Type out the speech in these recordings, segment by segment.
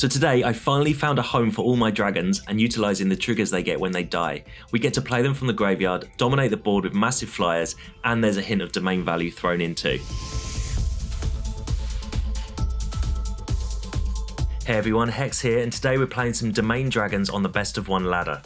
So today I finally found a home for all my dragons, and utilising the triggers they get when they die. We get to play them from the graveyard, dominate the board with massive flyers, and there's a hint of domain value thrown in too. Hey everyone, Hex here, and today we're playing some domain dragons on the best of one ladder.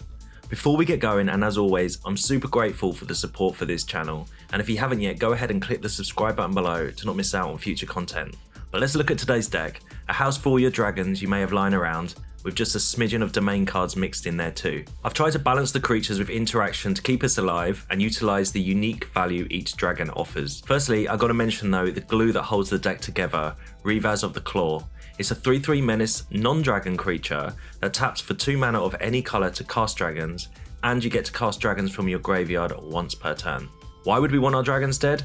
Before we get going, and as always, I'm super grateful for the support for this channel, and if you haven't yet, go ahead and click the subscribe button below to not miss out on future content. But let's look at today's deck, a house for all your dragons you may have lying around, with just a smidgen of domain cards mixed in there too. I've tried to balance the creatures with interaction to keep us alive and utilise the unique value each dragon offers. Firstly, I've got to mention though the glue that holds the deck together, Rivaz of the Claw. It's a 3/3 menace non-dragon creature that taps for 2 mana of any colour to cast dragons, and you get to cast dragons from your graveyard once per turn. Why would we want our dragons dead?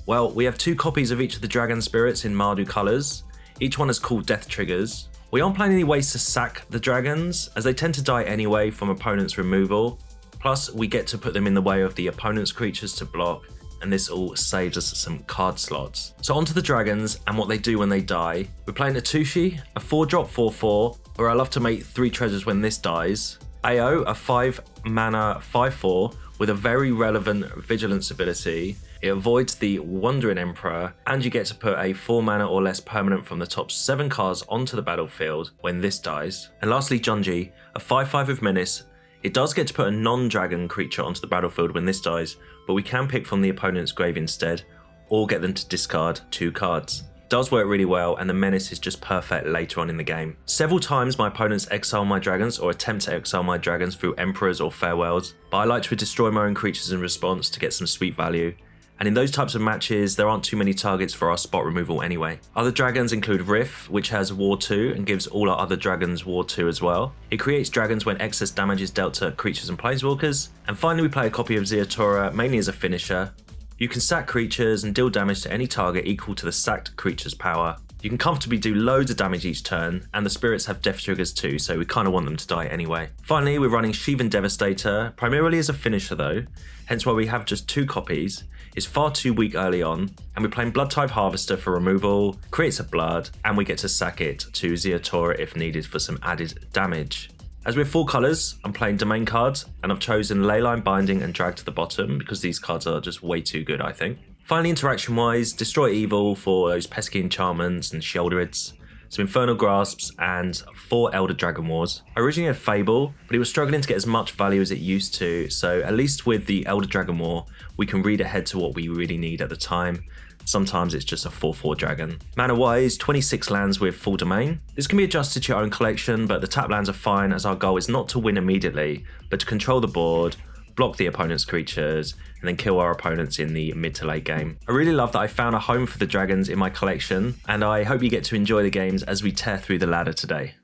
Well, we have 2 copies of each of the dragon spirits in Mardu colours. Each one has cool death triggers. We aren't playing any ways to sack the dragons, as they tend to die anyway from opponent's removal. Plus, we get to put them in the way of the opponent's creatures to block, and this all saves us some card slots. So onto the dragons and what they do when they die. We're playing Atsushi, a 4-drop 4/4, where I love to make 3 treasures when this dies. AO, a 5 mana 5/4 with a very relevant vigilance ability. It avoids the Wandering Emperor, and you get to put a 4 mana or less permanent from the top 7 cards onto the battlefield when this dies. And lastly, Junji, a 5/5 with menace. It does get to put a non-dragon creature onto the battlefield when this dies, but we can pick from the opponent's grave instead, or get them to discard 2 cards. It does work really well, and the menace is just perfect later on in the game. Several times my opponents exile my dragons or attempt to exile my dragons through Emperors or Farewells, but I like to destroy my own creatures in response to get some sweet value. And in those types of matches, there aren't too many targets for our spot removal anyway. Other dragons include Rith, which has War 2 and gives all our other dragons War 2 as well. It creates dragons when excess damage is dealt to creatures and planeswalkers. And finally, we play a copy of Ziatora, mainly as a finisher. You can sack creatures and deal damage to any target equal to the sacked creature's power. You can comfortably do loads of damage each turn, and the spirits have death triggers too, so we kind of want them to die anyway. Finally, we're running Shivan Devastator, primarily as a finisher though, hence why we have just 2 copies. It's far too weak early on, and we're playing Bloodtithe Harvester for removal, creates a blood, and we get to sack it to Ziatora if needed for some added damage. As we're 4 colours, I'm playing domain cards, and I've chosen Leyline Binding and Drag to the bottom because these cards are just way too good, I think. Finally, interaction-wise, Destroy Evil for those pesky enchantments and Sheoldreds, some Infernal Grasps, and 4 Elder Dragon Wars. I originally had Fable, but it was struggling to get as much value as it used to, so at least with the Elder Dragon War, we can read ahead to what we really need at the time. Sometimes it's just a 4/4 dragon. Mana-wise, 26 lands with full domain. This can be adjusted to your own collection, but the tap lands are fine as our goal is not to win immediately, but to control the board, block the opponent's creatures, and then kill our opponents in the mid to late game. I really love that I found a home for the dragons in my collection, and I hope you get to enjoy the games as we tear through the ladder today.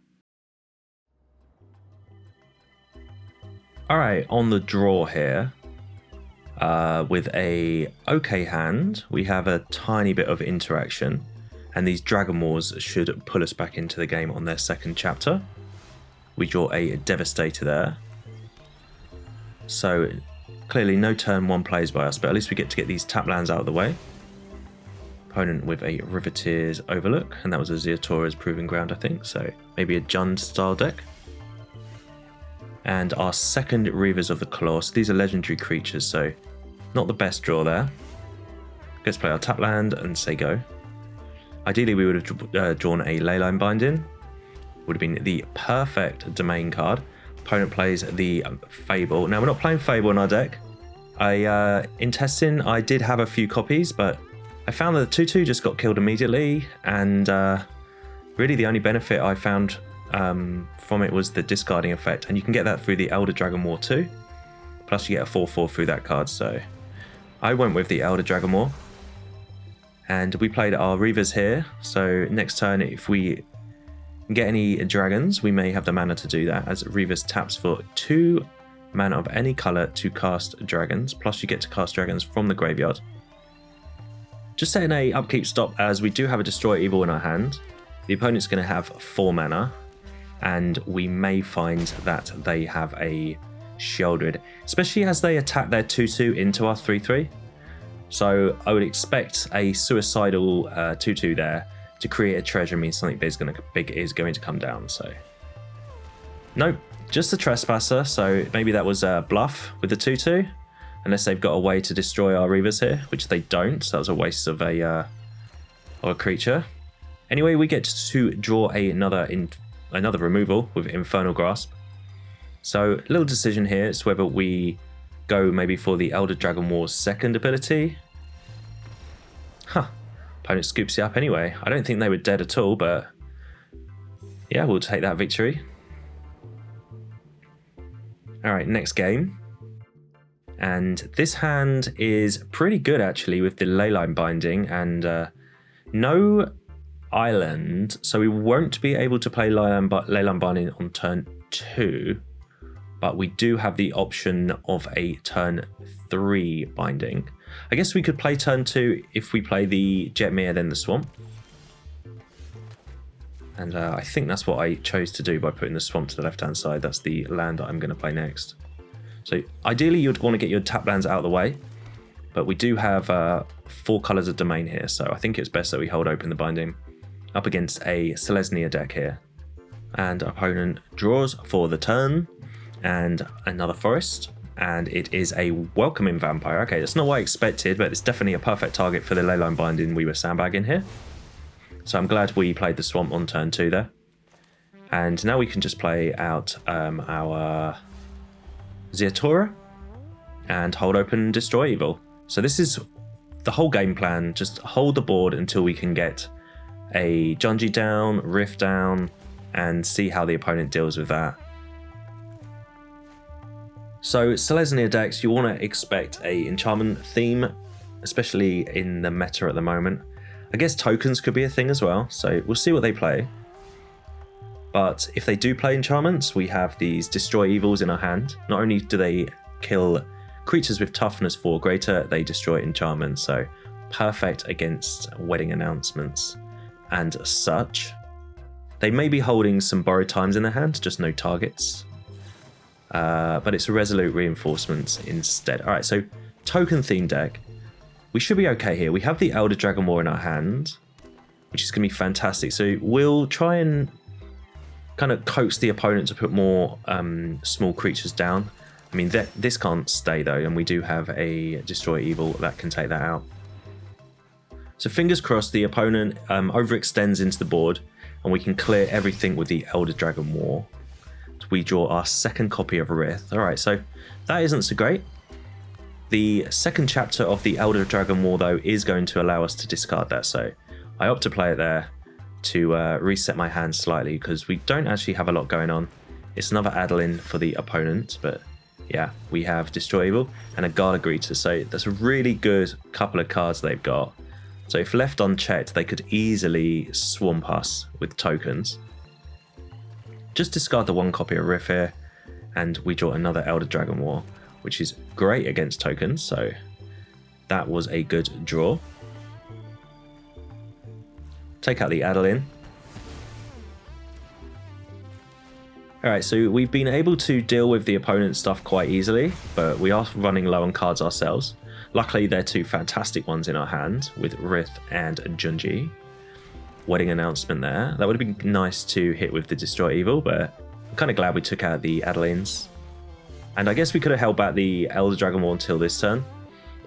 Alright, on the draw here, with a okay hand, we have a tiny bit of interaction, and these Dragon Wars should pull us back into the game on their second chapter. We draw a Devastator there. So clearly no turn 1 plays by us, but at least we get to get these tap lands out of the way. Opponent with a Riveteer's Overlook, and that was a Ziatora's Proving Ground, I think, so maybe a Jund style deck. And our second Rivaz of the Claw, so these are legendary creatures, so not the best draw there. Let's play our tap land and say go. Ideally we would have drawn a Leyline Binding, would have been the perfect domain card. Opponent plays the Fable. Now we're not playing Fable in our deck. In testing I did have a few copies, but I found that the 2/2 just got killed immediately, and really the only benefit I found from it was the discarding effect, and you can get that through the Elder Dragon War too. Plus you get a 4/4 through that card, so I went with the Elder Dragon War. And we played our Rivaz here, so next turn if we get any dragons, we may have the mana to do that, as Rivaz taps for 2 mana of any colour to cast dragons, plus you get to cast dragons from the graveyard. Just setting a upkeep stop, as we do have a Destroy Evil in our hand. The opponent's going to have 4 mana, and we may find that they have a Sheoldred, especially as they attack their 2/2 into our 3/3. So I would expect a suicidal 2/2 there to create a treasure means something big is going to come down. So nope, just a trespasser. So maybe that was a bluff with the 2/2, unless they've got a way to destroy our Rivaz here, which they don't. So that was a waste of a creature. Anyway, we get to draw another removal with Infernal Grasp. So little decision here is whether we go maybe for the Elder Dragon War's second ability. Opponent scoops it up anyway. I don't think they were dead at all, but yeah, we'll take that victory. Alright, next game. And this hand is pretty good actually with the Leyline Binding and no island, so we won't be able to play Leyline Binding on turn 2, but we do have the option of a turn 3 binding. I guess we could play turn 2 if we play the Jetmir, then the Swamp. And I think that's what I chose to do by putting the Swamp to the left-hand side. That's the land that I'm going to play next. So ideally you'd want to get your tap lands out of the way, but we do have 4 colours of domain here, so I think it's best that we hold open the binding up against a Selesnya deck here. And opponent draws for the turn, and another forest, and it is a Welcoming Vampire. Okay, that's not what I expected, but it's definitely a perfect target for the Leyline Binding we were sandbagging here. So I'm glad we played the Swamp on turn 2 there. And now we can just play out our Ziatora and hold open and destroy evil. So this is the whole game plan, just hold the board until we can get a Junji down, Rith down, and see how the opponent deals with that. So Selesnya decks, you want to expect a enchantment theme, especially in the meta at the moment. I guess tokens could be a thing as well, so we'll see what they play. But if they do play enchantments, we have these destroy evils in our hand. Not only do they kill creatures with toughness 4 greater, they destroy enchantments, so perfect against wedding announcements and such. They may be holding some borrowed times in their hand, just no targets. But it's a resolute reinforcements instead. Alright, so token theme deck. We should be okay here. We have the Elder Dragon War in our hand, which is going to be fantastic. So we'll try and kind of coax the opponent to put more small creatures down. I mean, this can't stay though, and we do have a Destroy Evil that can take that out. So fingers crossed the opponent overextends into the board and we can clear everything with the Elder Dragon War. So we draw our second copy of Rith. Alright, so that isn't so great. The second chapter of the Elder Dragon War though is going to allow us to discard that, so I opt to play it there to reset my hand slightly because we don't actually have a lot going on. It's another add-in for the opponent, but yeah, we have Destroy Evil and a Gala Greeter, so that's a really good couple of cards they've got. So if left unchecked, they could easily swamp us with tokens. Just discard the one copy of Rith here, and we draw another Elder Dragon War, which is great against tokens, so that was a good draw. Take out the add-in. Alright, so we've been able to deal with the opponent's stuff quite easily, but we are running low on cards ourselves. Luckily, they're 2 fantastic ones in our hand with Rith and Junji. Wedding announcement there. That would have been nice to hit with the Destroy Evil, but I'm kind of glad we took out the add-ins. And I guess we could have held back the Elder Dragon War until this turn.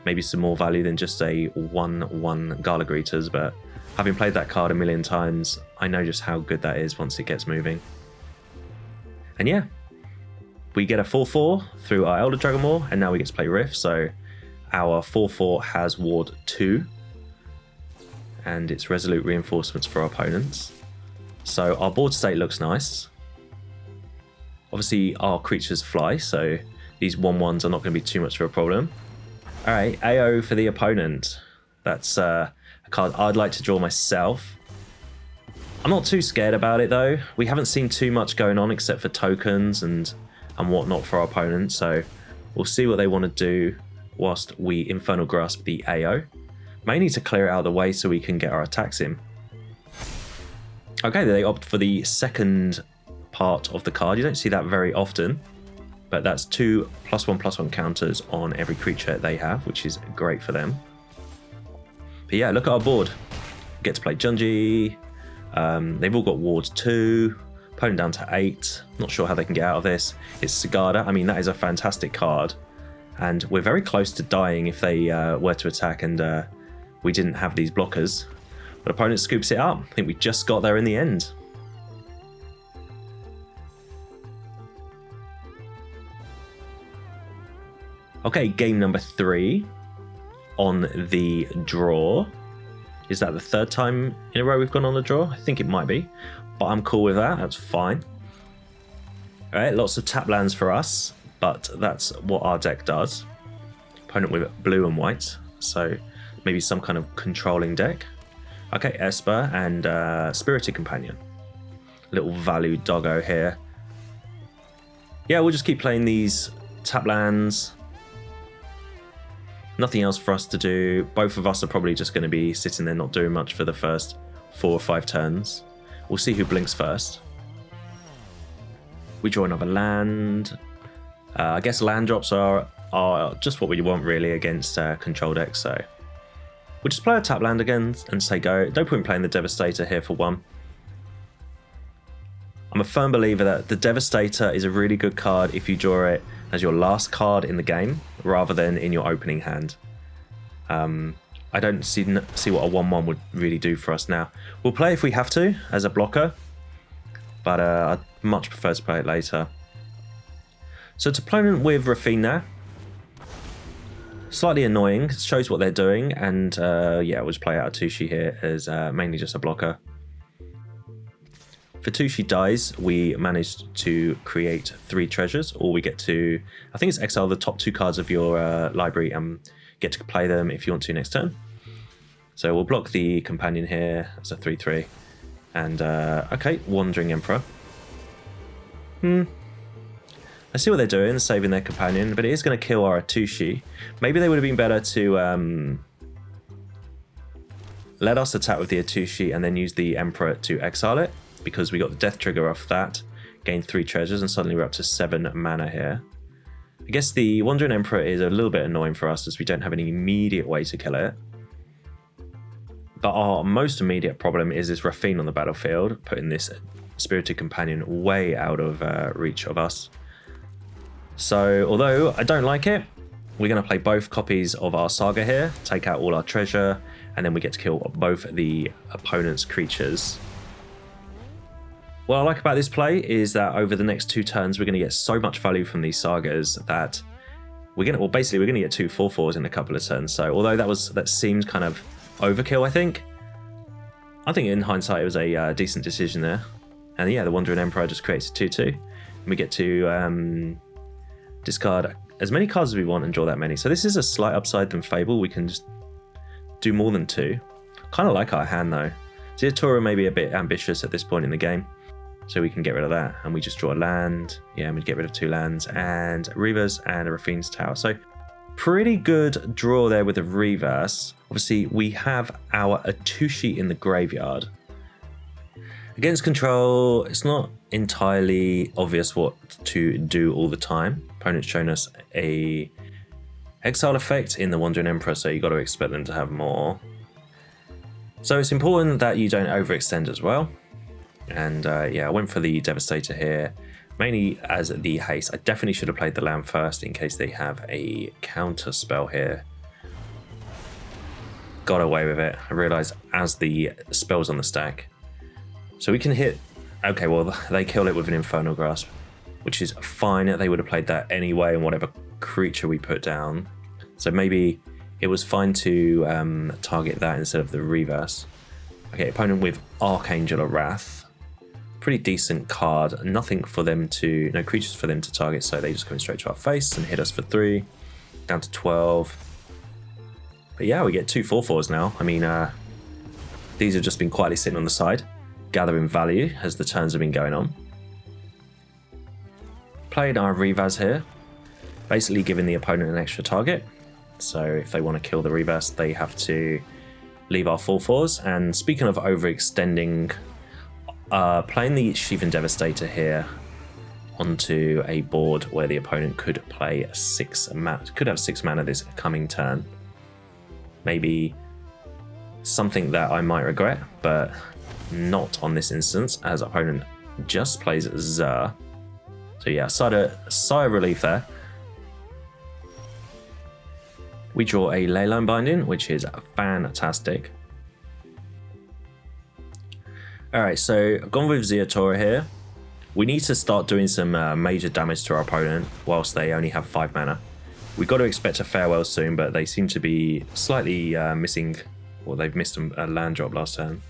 Maybe some more value than just a 1/1 Gala Greeters, but having played that card a million times, I know just how good that is once it gets moving. And yeah, we get a 4/4 through our Elder Dragon War, and now we get to play Rith, so our 4/4 has Ward 2, and it's Resolute Reinforcements for our opponents. So our board state looks nice. Obviously our creatures fly, so these 1/1s are not going to be too much of a problem. Alright, AO for the opponent. That's a card I'd like to draw myself. I'm not too scared about it though. We haven't seen too much going on except for tokens and whatnot for our opponent, so we'll see what they want to do whilst we Infernal Grasp the AO. Mainly to clear it out of the way so we can get our attacks in. Okay, they opt for the second part of the card. You don't see that very often, but that's 2 +1/+1 counters on every creature they have, which is great for them. But yeah, look at our board. We get to play Junji, They've all got Ward 2, opponent down to 8. Not sure how they can get out of this. It's Sagada. I mean, that is a fantastic card. And we're very close to dying if they were to attack and we didn't have these blockers. But opponent scoops it up. I think we just got there in the end. Okay, game number 3 on the draw. Is that the 3rd time in a row we've gone on the draw? I think it might be, but I'm cool with that. That's fine. All right, lots of tap lands for us, but that's what our deck does. Opponent with blue and white, so maybe some kind of controlling deck. Okay, Esper and Spirited Companion. Little value doggo here. Yeah, we'll just keep playing these tap lands. Nothing else for us to do. Both of us are probably just going to be sitting there not doing much for the first 4 or 5 turns. We'll see who blinks first. We draw another land. I guess land drops are just what we want really against control decks. So we'll just play a tap land again and say go. No point playing the Devastator here for 1. I'm a firm believer that the Devastator is a really good card if you draw it as your last card in the game rather than in your opening hand. I don't see what a 1/1 would really do for us now. We'll play if we have to as a blocker, but I'd much prefer to play it later. So it's opponent with Raffine now. Slightly annoying, it shows what they're doing, and yeah, we'll just play out Atsushi here as mainly just a blocker. If Atsushi dies, we managed to create 3 treasures, or we get to, I think it's exile the top 2 cards of your library and get to play them if you want to next turn. So we'll block the companion here as a 3/3. And, okay, Wandering Emperor. I see what they're doing, saving their companion, but it is going to kill our Atsushi. Maybe they would have been better to let us attack with the Atsushi and then use the Emperor to exile it, because we got the death trigger off that, gained 3 treasures, and suddenly we're up to 7 mana here. I guess the Wandering Emperor is a little bit annoying for us as we don't have any immediate way to kill it. But our most immediate problem is this Raffine on the battlefield, putting this Spirited Companion way out of reach of us. So, although I don't like it, we're going to play both copies of our Saga here, take out all our treasure, and then we get to kill both the opponent's creatures. What I like about this play is that over the next 2 turns, we're going to get so much value from these Sagas that we're going to, well, basically we're going to get 2 4/4s in a couple of turns. So although that seemed kind of overkill, I think in hindsight it was a decent decision there. And yeah, the Wandering Emperor just creates a 2/2. And we get to discard as many cards as we want and draw that many. So this is a slight upside than Fable. We can just do more than 2. Kind of like our hand though. Ziatora may be a bit ambitious at this point in the game. So we can get rid of that, and we just draw a land. Yeah, and we get rid of 2 lands, and Rivaz and a Raffine's Tower. So pretty good draw there with the Rivaz. Obviously, we have our Atsushi in the graveyard. Against control, it's not entirely obvious what to do all the time. Opponent's shown us a exile effect in the Wandering Emperor, so you got to expect them to have more. So it's important that you don't overextend as well. And yeah, I went for the Devastator here, mainly as the haste. I definitely should have played the land first in case they have a counter spell here. Got away with it. I realised as the spell's on the stack. So we can hit... Okay, well, they kill it with an Infernal Grasp, which is fine. They would have played that anyway in whatever creature we put down. So maybe it was fine to target that instead of the Rivaz. Okay, opponent with Archangel of Wrath. Pretty decent card. Nothing for them to... No creatures for them to target, so they just come straight to our face and hit us for 3. Down to 12. But yeah, we get 2 4/4s now. I mean, these have just been quietly sitting on the side, gathering value as the turns have been going on. Played our Rivaz here, basically giving the opponent an extra target. So if they want to kill the Rivaz, they have to leave our 4/4s. And speaking of overextending, playing the Shivan Devastator here onto a board where the opponent could play 6 mana, could have 6 mana this coming turn. Maybe something that I might regret, but not on this instance, as opponent just plays Xur. So yeah, sigh of relief there. We draw a Leyline Binding, which is fantastic. Alright, so I've gone with Ziatora here. We need to start doing some major damage to our opponent whilst they only have 5 mana. We've got to expect a farewell soon, but they seem to be slightly missing, or they've missed a land drop last turn.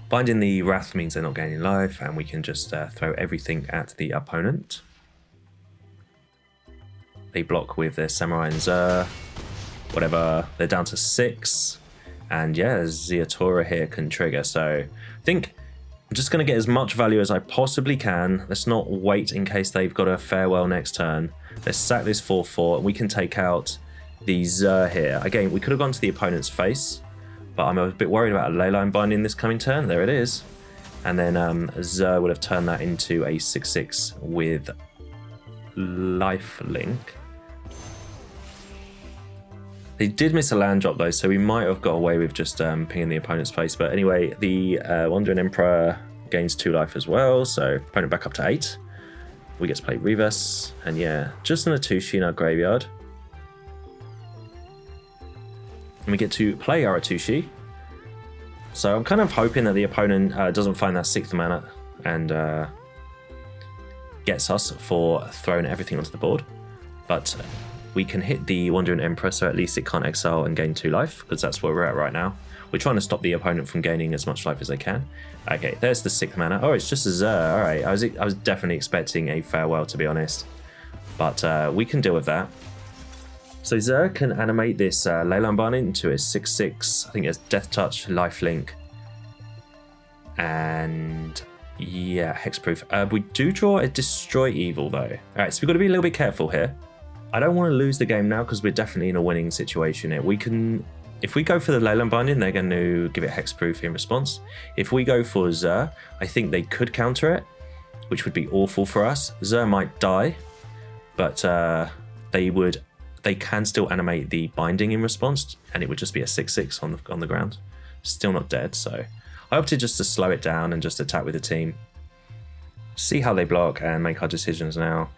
Binding the Wrath means they're not gaining life, and we can just throw everything at the opponent. They block with their Samurai and Xur, whatever. They're down to 6, and yeah, Ziatora here can trigger. So I think I'm just going to get as much value as I possibly can. Let's not wait in case they've got a farewell next turn. Let's sack this 4/4, and we can take out the Xur here. Again, we could have gone to the opponent's face, but I'm a bit worried about a Leyline Binding this coming turn. There it is. And then Xur would have turned that into a 6/6 with lifelink. They did miss a land drop though, so we might have got away with just pinging the opponent's face. But anyway, the Wandering Emperor gains 2 life as well, so opponent back up to 8. We get to play Rivaz, and yeah, just an Atsushi in our graveyard. And we get to play our Atsushi. So I'm kind of hoping that the opponent doesn't find that 6th mana and gets us for throwing everything onto the board. But we can hit the Wandering Emperor, so at least it can't exile and gain 2 life, because that's where we're at right now. We're trying to stop the opponent from gaining as much life as they can. Okay, there's the 6th mana. Oh, it's just a Xur. All right, I was definitely expecting a farewell, to be honest. But we can deal with that. So Xur can animate this Leyline Binding into a 6/6. I think it's Death Touch, Lifelink, and yeah, Hexproof. We do draw a Destroy Evil though. All right, so we've got to be a little bit careful here. I don't want to lose the game now because we're definitely in a winning situation here. We can, if we go for the Leyline Binding, they're going to give it Hexproof in response. If we go for Xur, I think they could counter it, which would be awful for us. Xur might die, but they can still animate the Binding in response, and it would just be a 6/6 on the ground. Still not dead, so I opted just to slow it down and just attack with the team. See how they block and make our decisions now.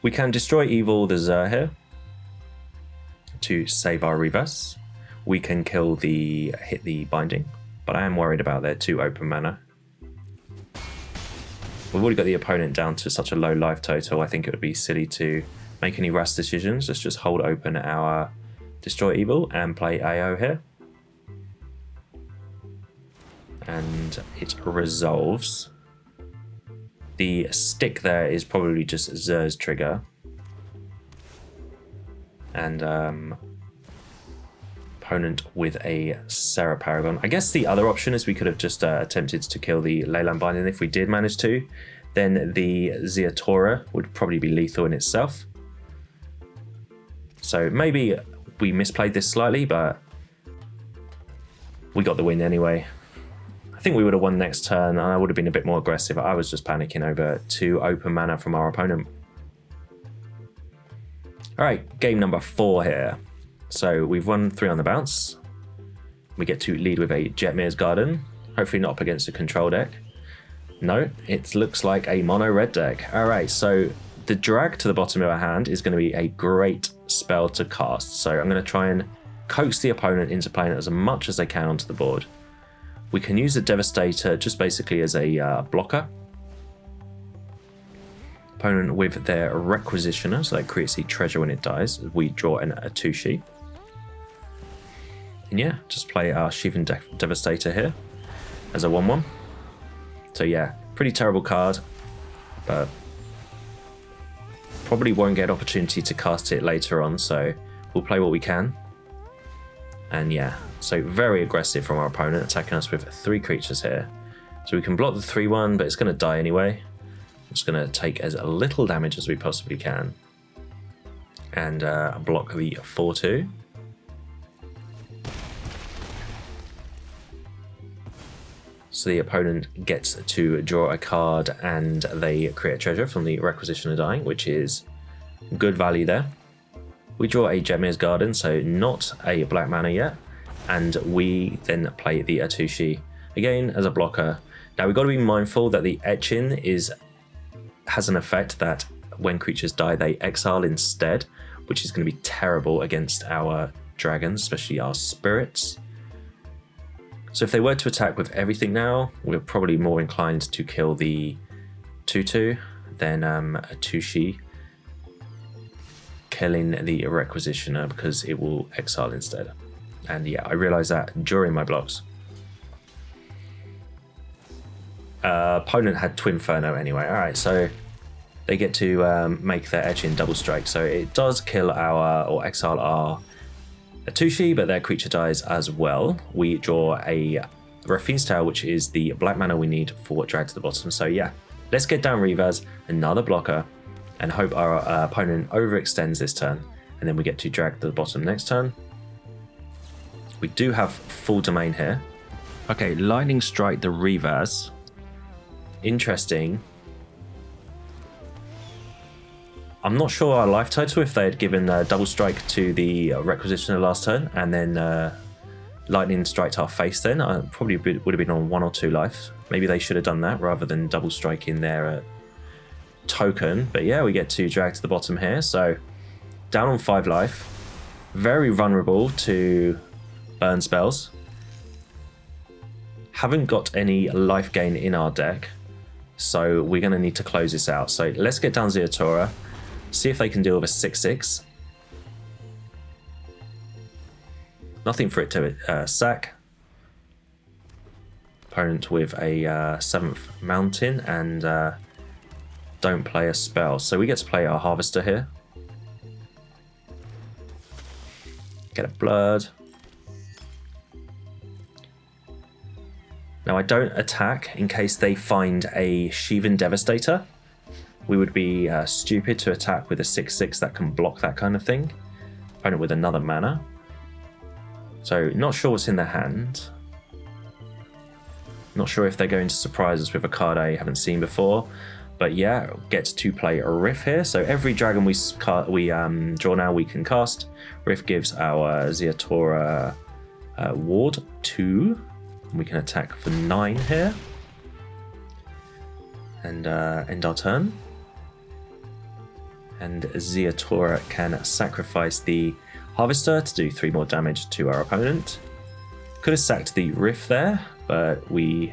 We can Destroy Evil the Xur here to save our Rivaz. We can hit the Binding, but I am worried about their 2 open mana. We've already got the opponent down to such a low life total. I think it would be silly to make any rash decisions. Let's just hold open our Destroy Evil and play AO here. And it resolves. The stick there is probably just Xur's trigger. And opponent with a Serra Paragon. I guess the other option is we could have just attempted to kill the Leyline Binding. If we did manage to, then the Ziatora would probably be lethal in itself. So maybe we misplayed this slightly, but we got the win anyway. I think we would have won next turn, and I would have been a bit more aggressive. I was just panicking over 2 open mana from our opponent. All right, game number 4 here. So we've won 3 on the bounce. We get to lead with a Jetmir's Garden, hopefully not up against a control deck. No, it looks like a mono red deck. All right, so the drag to the bottom of our hand is going to be a great spell to cast. So I'm going to try and coax the opponent into playing as much as they can onto the board. We can use the Devastator just basically as a blocker. Opponent with their Requisitioner, so that creates a treasure when it dies. We draw an Atsushi. And yeah, just play our Shivan Devastator here as a 1/1. So yeah, pretty terrible card, but probably won't get opportunity to cast it later on, so we'll play what we can. And yeah, so very aggressive from our opponent, attacking us with 3 creatures here. So we can block the 3/1, but it's going to die anyway. I'm just going to take as little damage as we possibly can. And block the 4/2. So the opponent gets to draw a card and they create a treasure from the Requisitioner dying, which is good value there. We draw a Jetmir's Garden, so not a black mana yet. and we then play the Atsushi again as a blocker. Now we've got to be mindful that the etching has an effect that when creatures die they exile instead, which is going to be terrible against our dragons, especially our spirits. So if they were to attack with everything now, we're probably more inclined to kill the 2/2 than Atsushi killing the Requisitioner, because it will exile instead. And yeah, I realized that during my blocks. Opponent had Twinferno anyway. Alright, so they get to make their etching double strike. So it does kill or exile our Atsushi, but their creature dies as well. We draw a Raffine's Tail, which is the black mana we need for drag to the bottom. So yeah, let's get down Rivaz, another blocker, and hope our opponent overextends this turn, and then we get to drag to the bottom next turn. We do have full domain here. Okay, Lightning Strike the Rivaz. Interesting. I'm not sure our life total, if they had given double strike to the Requisitioner last turn and then lightning strike our face, then I probably would have been on 1 or 2 life. Maybe they should have done that rather than double striking their token. But yeah, we get to drag to the bottom here. So down on 5 life, very vulnerable to burn spells. Haven't got any life gain in our deck, so we're going to need to close this out. So let's get down Ziatora. See if they can deal with a 6/6. Nothing for it to sack. Opponent with a 7th mountain and don't play a spell. So we get to play our Harvester here. Get a Blood. Now I don't attack in case they find a Shivan Devastator. We would be stupid to attack with a 6/6 that can block that kind of thing. Opponent with another mana. So not sure what's in their hand. Not sure if they're going to surprise us with a card I haven't seen before. But yeah, gets to play a Rith here. So every dragon we draw now we can cast. Rith gives our Ziatora ward 2. We can attack for 9 here. And end our turn. And Ziatora can sacrifice the Harvester to do 3 more damage to our opponent. Could have sacked the Rith there, but we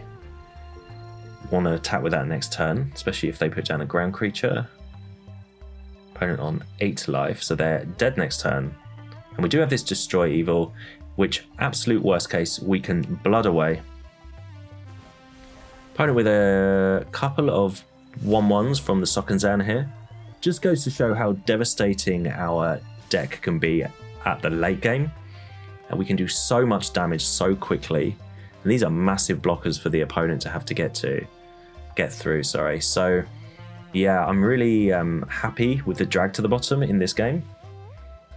want to attack with that next turn, especially if they put down a ground creature. Opponent on 8 life, so they're dead next turn. And we do have this Destroy Evil, which, absolute worst case, we can blood away. Opponent with a couple of 1/1s from the Sokenzan here. Just goes to show how devastating our deck can be at the late game. And we can do so much damage so quickly. And these are massive blockers for the opponent to have to get through. So yeah, I'm really happy with the drag to the bottom in this game.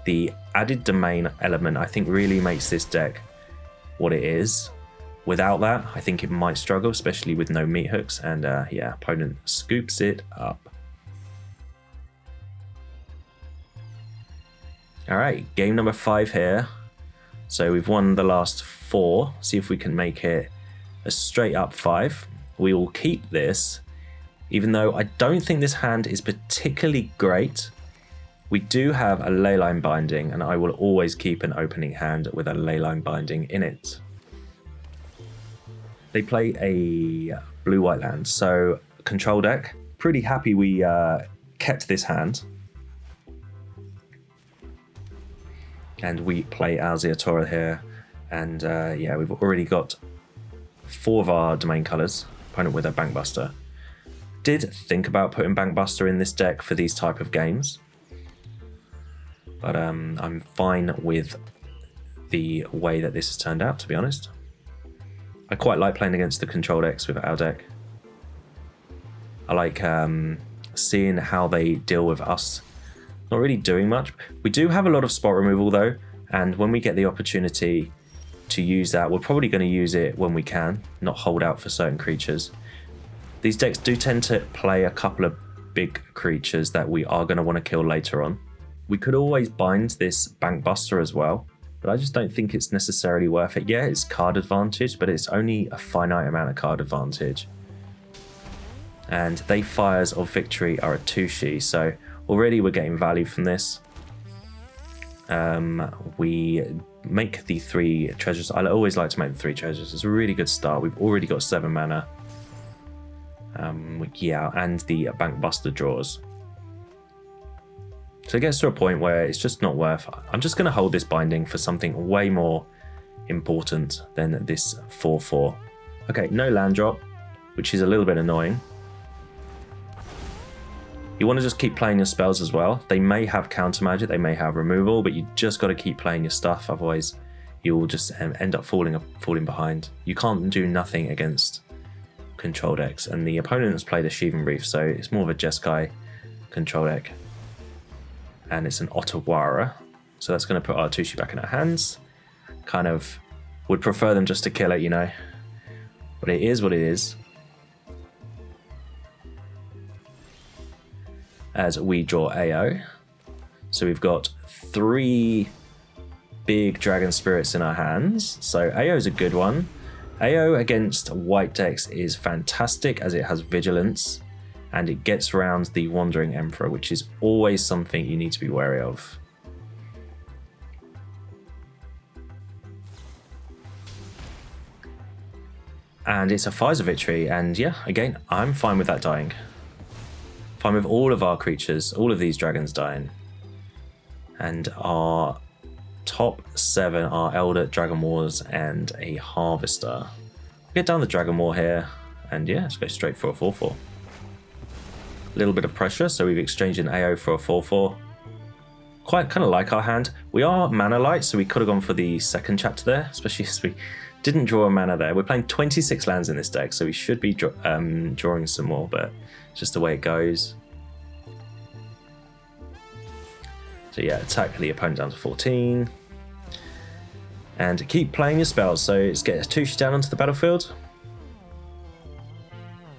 The added domain element, I think, really makes this deck what it is. Without that, I think it might struggle, especially with no meat hooks. And yeah, opponent scoops it up. All right, game number 5 here. So we've won the last 4. See if we can make it a straight up 5. We will keep this, even though I don't think this hand is particularly great. We do have a Leyline Binding, and I will always keep an opening hand with a Leyline Binding in it. They play a blue-white land, so control deck. Pretty happy we kept this hand. And we play our Ziatora here, and yeah, we've already got 4 of our domain colours. Opponent with a Bankbuster. Did think about putting Bankbuster in this deck for these type of games, but I'm fine with the way that this has turned out, to be honest. I quite like playing against the control decks with our deck. I like seeing how they deal with us. Not really doing much. We do have a lot of spot removal though, and when we get the opportunity to use that, we're probably going to use it when we can, not hold out for certain creatures. These decks do tend to play a couple of big creatures that we are going to want to kill later on. We could always bind this Bankbuster as well, but I just don't think it's necessarily worth it. Yeah, it's card advantage, but it's only a finite amount of card advantage. And they fires of victory are Atsushi, so already we're getting value from this. We make the 3 treasures. I always like to make the 3 treasures. It's a really good start. We've already got 7 mana. Yeah, and the Bank Buster draws. So it gets to a point where it's just not worth. I'm just going to hold this binding for something way more important than this 4/4. Okay, no land drop, which is a little bit annoying. You want to just keep playing your spells as well. They may have counter magic, they may have removal, but you just got to keep playing your stuff. Otherwise, you will just end up falling behind. You can't do nothing against control decks, and the opponent has played a Shivan Reef, so it's more of a Jeskai control deck. And it's an Otawara, so that's going to put our Atsushi back in our hands. Kind of would prefer them just to kill it, you know. But it is what it is. As we draw AO. So we've got 3 big dragon spirits in our hands. So AO is a good one. AO against white decks is fantastic as it has vigilance and it gets around the Wandering Emperor, which is always something you need to be wary of. And it's a Pfizer victory, and yeah, again, I'm fine with that dying. Fine with all of our creatures, all of these dragons dying. And our top 7 are Elder, Dragon Wars, and a Harvester. Get down the Dragon War here, and yeah, let's go straight for a 4/4. A little bit of pressure, so we've exchanged an AO for a 4/4. Quite kind of like our hand. We are mana light, so we could have gone for the second chapter there, especially as we didn't draw a mana there. We're playing 26 lands in this deck, so we should be drawing some more, but it's just the way it goes. So yeah, attack the opponent down to 14. And keep playing your spells, so let's get Atsushi down onto the battlefield.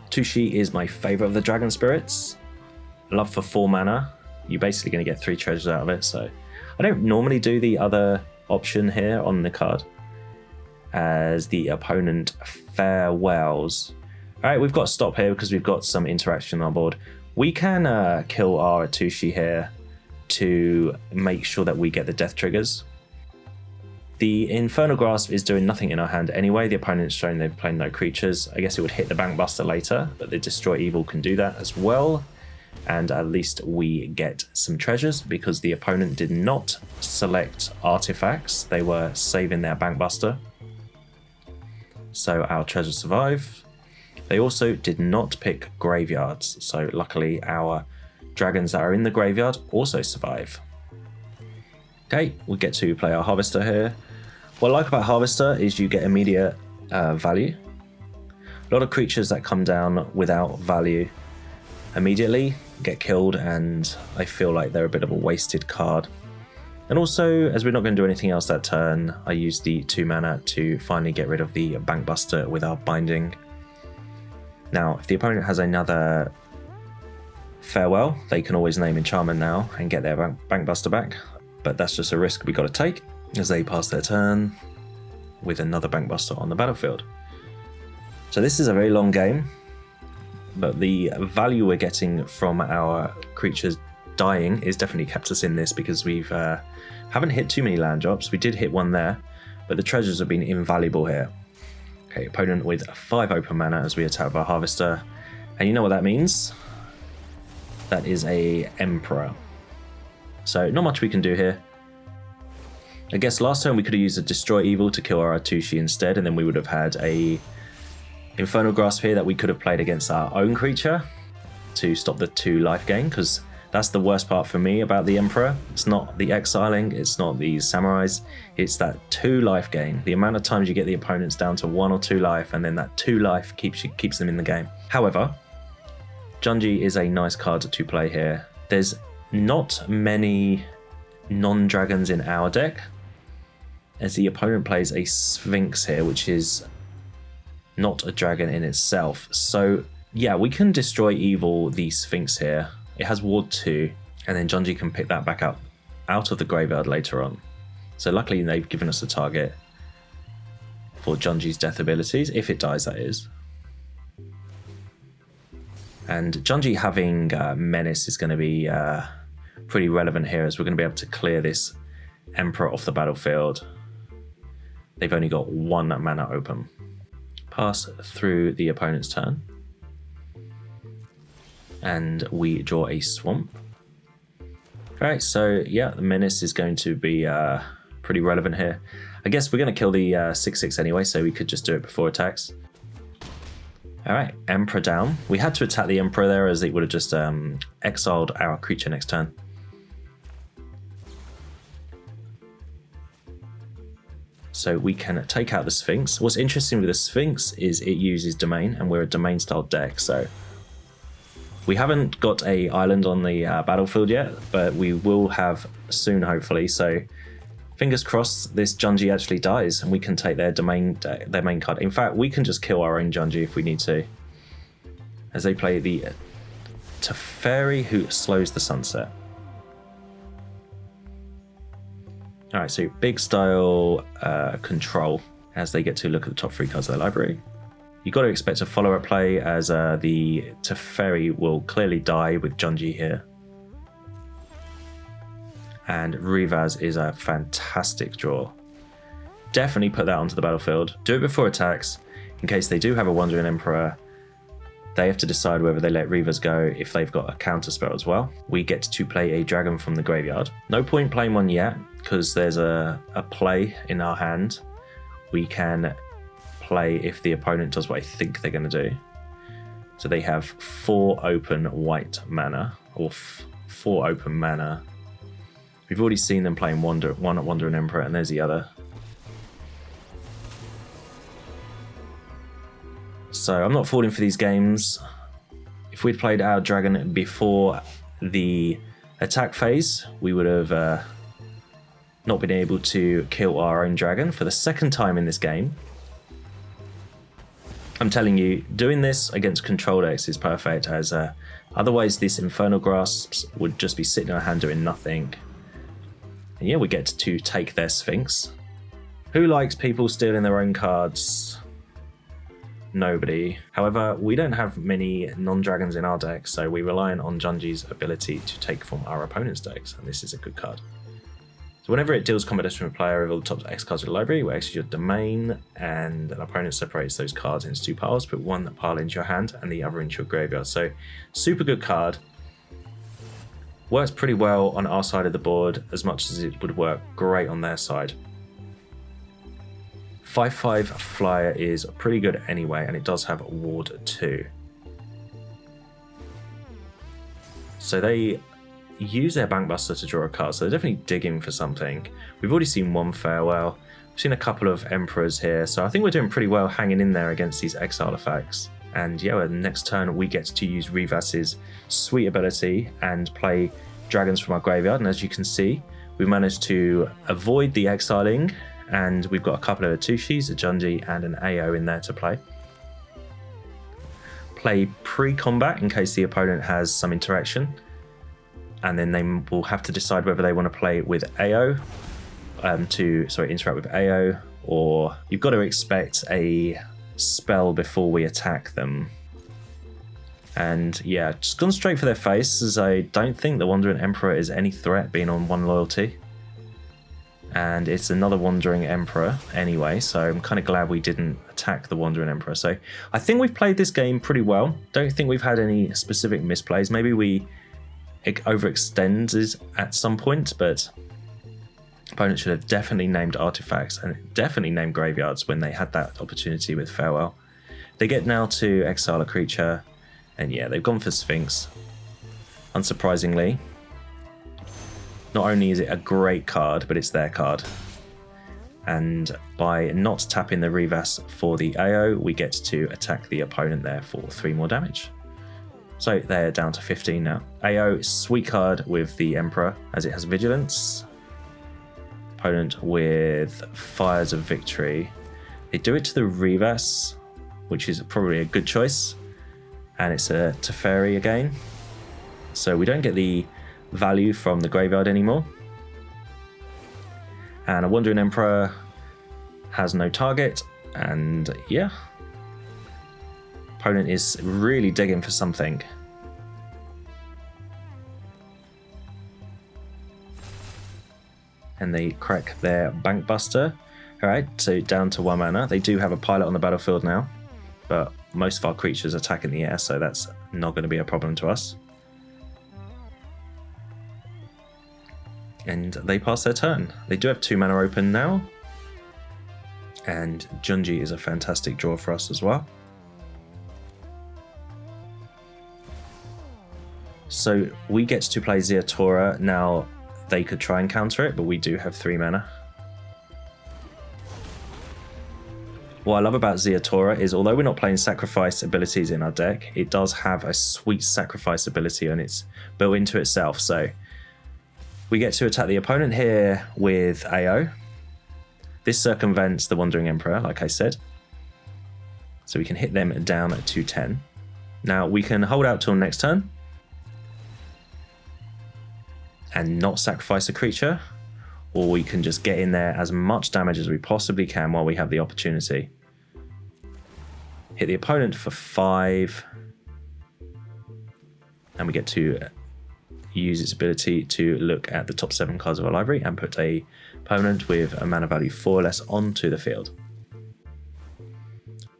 Atsushi is my favourite of the dragon spirits. Love for 4 mana. You're basically going to get 3 treasures out of it, so I don't normally do the other option here on the card. As the opponent farewells. Alright, we've got to stop here because we've got some interaction on board. We can kill our Atsushi here to make sure that we get the death triggers. The Infernal Grasp is doing nothing in our hand anyway. The opponent's showing they've played no creatures. I guess it would hit the Bank Buster later, but the Destroy Evil can do that as well. And at least we get some treasures because the opponent did not select artifacts. They were saving their Bank Buster. So our treasures survive. They also did not pick graveyards. So luckily our dragons that are in the graveyard also survive. Okay, we get to play our Harvester here. What I like about Harvester is you get immediate value. A lot of creatures that come down without value immediately get killed, and I feel like they're a bit of a wasted card. And also, as we're not going to do anything else that turn, I use the 2 mana to finally get rid of the Bank Buster with our binding. Now, if the opponent has another Farewell, they can always name Enchantment now and get their Bank Buster back. But that's just a risk we got to take as they pass their turn with another Bank Buster on the battlefield. So this is a very long game, but the value we're getting from our creatures dying is definitely kept us in this because we've haven't hit too many land drops. We did hit one there, but the treasures have been invaluable here. Okay, opponent with 5 open mana as we attack our Harvester, and you know what that means? That is a Emperor. So not much we can do here. I guess last turn we could have used a Destroy Evil to kill our Atsushi instead, and then we would have had a Infernal Grasp here that we could have played against our own creature to stop the 2 life gain, because that's the worst part for me about the Emperor. It's not the exiling, it's not the samurais, it's that 2 life gain. The amount of times you get the opponents down to 1 or 2 life, and then that 2 life keeps them in the game. However, Junji is a nice card to play here. There's not many non-dragons in our deck, as the opponent plays a Sphinx here, which is not a dragon in itself. So yeah, we can Destroy Evil the Sphinx here. It has Ward 2, and then Junji can pick that back up out of the graveyard later on. So luckily they've given us a target for Junji's death abilities, if it dies, that is. And Junji having Menace is going to be pretty relevant here, as we're going to be able to clear this Emperor off the battlefield. They've only got 1 mana open. Pass through the opponent's turn. And we draw a Swamp. Alright, so yeah, the Menace is going to be pretty relevant here. I guess we're going to kill the 6/6 anyway, so we could just do it before attacks. Alright, Emperor down. We had to attack the Emperor there, as it would have just exiled our creature next turn. So we can take out the Sphinx. What's interesting with the Sphinx is it uses Domain, and we're a Domain style deck, so we haven't got a island on the battlefield yet, but we will have soon, hopefully. So fingers crossed this Junji actually dies and we can take their main card. In fact, we can just kill our own Junji if we need to, as they play the Teferi, who slows the sunset. All right, so big style control as they get to look at the top 3 cards of their library. You've got to expect a follow-up play, as the Teferi will clearly die with Junji here. And Rivaz is a fantastic draw. Definitely put that onto the battlefield. Do it before attacks, in case they do have a Wandering Emperor. They have to decide whether they let Rivaz go if they've got a counter spell as well. We get to play a dragon from the graveyard. No point playing one yet, because there's a play in our hand. We can play if the opponent does what I think they're going to do. So they have 4 open white mana, or 4 open mana. We've already seen them playing one at Wandering Emperor, and there's the other. So I'm not falling for these games. If we'd played our dragon before the attack phase, we would have not been able to kill our own dragon for the 2nd time in this game. I'm telling you, doing this against control decks is perfect, as otherwise this Infernal Grasps would just be sitting in our hand doing nothing. And yeah, we get to take their Sphinx. Who likes people stealing their own cards? Nobody. However, we don't have many non-dragons in our deck, so we rely on Junji's ability to take from our opponent's decks, and this is a good card. So whenever it deals combat damage from a player of all the top X cards of the library, we execute your domain, and an opponent separates those cards into 2 piles. Put one pile into your hand and the other into your graveyard. So super good card. Works pretty well on our side of the board, as much as it would work great on their side. 5/5 flyer is pretty good anyway, and it does have ward 2. So they use their Bankbuster to draw a card, so they're definitely digging for something. We've already seen 1 Farewell. We've seen a couple of Emperors here, so I think we're doing pretty well hanging in there against these exile effects. And yeah, next turn we get to use Rivaz's sweet ability and play dragons from our graveyard, and as you can see, we've managed to avoid the exiling, and we've got a couple of Atsushis, a Junji and an AO in there to play. Play pre-combat in case the opponent has some interaction, and then they will have to decide whether they want to play with AO, interact with AO, or you've got to expect a spell before we attack them. And yeah, just gone straight for their face, as I don't think the Wandering Emperor is any threat, being on 1 loyalty. And it's another Wandering Emperor anyway, so I'm kind of glad we didn't attack the Wandering Emperor. So I think we've played this game pretty well. Don't think we've had any specific misplays. Maybe we overextended at some point, but opponents should have definitely named artifacts and definitely named graveyards when they had that opportunity with Farewell. They get now to exile a creature, and yeah, they've gone for Sphinx. Unsurprisingly. Not only is it a great card, but it's their card. And by not tapping the Rivaz for the AO, we get to attack the opponent there for 3 more damage. So they're down to 15 now. AO, sweet card with the Emperor, as it has Vigilance. Opponent with Fires of Victory. They do it to the Rivaz, which is probably a good choice. And it's a Teferi again. So we don't get the value from the graveyard anymore. And a Wandering Emperor has no target, and yeah. Opponent is really digging for something. And they crack their Bankbuster. Alright, so down to 1 mana. They do have a pilot on the battlefield now, but most of our creatures attack in the air, so that's not going to be a problem to us. And they pass their turn. They do have 2 mana open now. And Junji is a fantastic draw for us as well. So we get to play Ziatora. Now they could try and counter it, but we do have 3 mana. What I love about Ziatora is, although we're not playing sacrifice abilities in our deck, it does have a sweet sacrifice ability and it's built into itself. So we get to attack the opponent here with AO. This circumvents the Wandering Emperor, like I said. So we can hit them down to 10. Now we can hold out till next turn and not sacrifice a creature, or we can just get in there as much damage as we possibly can while we have the opportunity. Hit the opponent for 5, and we get to use its ability to look at the top 7 cards of our library and put a opponent with a mana value 4 or less onto the field.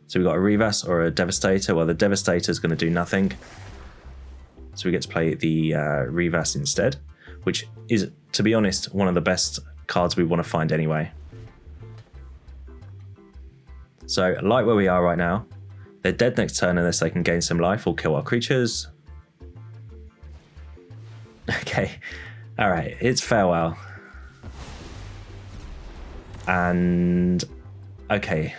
So we've got a Rivaz or a Devastator. Well, the Devastator is going to do nothing, so we get to play the Rivaz instead, which is, to be honest, one of the best cards we want to find anyway. So, like where we are right now, they're dead next turn unless they can gain some life or kill our creatures. Okay, alright, it's farewell. And, okay.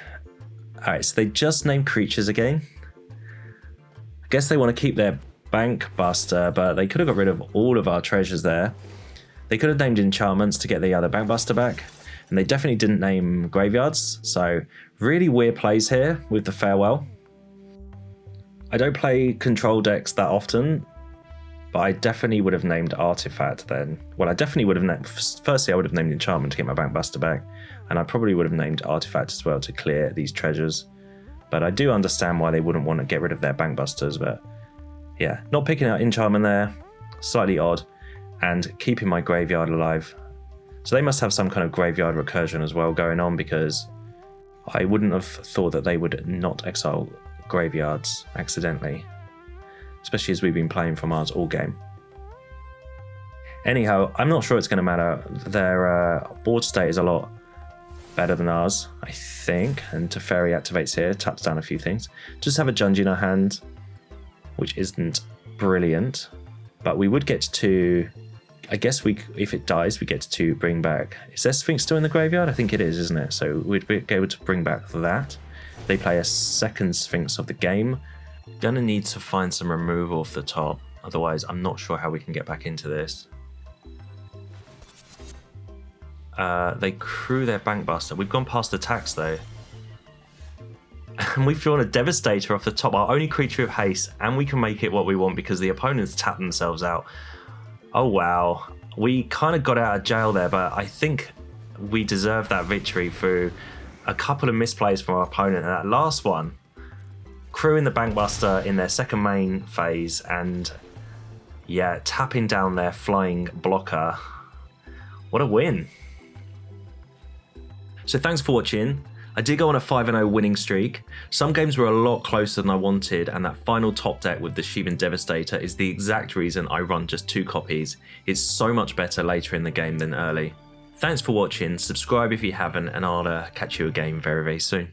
Alright, so they just named creatures again. I guess they want to keep their Bankbuster, but they could have got rid of all of our treasures there. They could have named enchantments to get the other Bankbuster back, and they definitely didn't name graveyards, so really weird plays here with the farewell. I don't play control decks that often, but I definitely would have named Artifact then. Well, I definitely would have named, firstly I would have named enchantment to get my Bankbuster back, and I probably would have named Artifact as well to clear these treasures. But I do understand why they wouldn't want to get rid of their Bankbusters, but yeah, not picking out enchantment there, slightly odd, and keeping my graveyard alive. So they must have some kind of graveyard recursion as well going on, because I wouldn't have thought that they would not exile graveyards accidentally, especially as we've been playing from ours all game. Anyhow, I'm not sure it's going to matter. Their board state is a lot better than ours, I think, and Teferi activates here, taps down a few things. Just have a Junji in our hand, which isn't brilliant, but we would get to, I guess if it dies, we get to bring back, is there Sphinx still in the graveyard? I think it is, isn't it? So we'd be able to bring back that. They play a second Sphinx of the game. Gonna need to find some removal off the top, otherwise I'm not sure how we can get back into this. They crew their Bankbuster. We've gone past attacks though. And we've drawn a Devastator off the top, our only creature with haste, and we can make it what we want because the opponents tap themselves out. Oh wow, we kind of got out of jail there, but I think we deserved that victory through a couple of misplays from our opponent. And that last one, crewing the Bankbuster in their second main phase and yeah, tapping down their flying blocker. What a win. So thanks for watching. I did go on a 5-0 winning streak. Some games were a lot closer than I wanted, and that final top deck with the Shivan Devastator is the exact reason I run just 2 copies. It's so much better later in the game than early. Thanks for watching, subscribe if you haven't, and I'll catch you again very, very soon.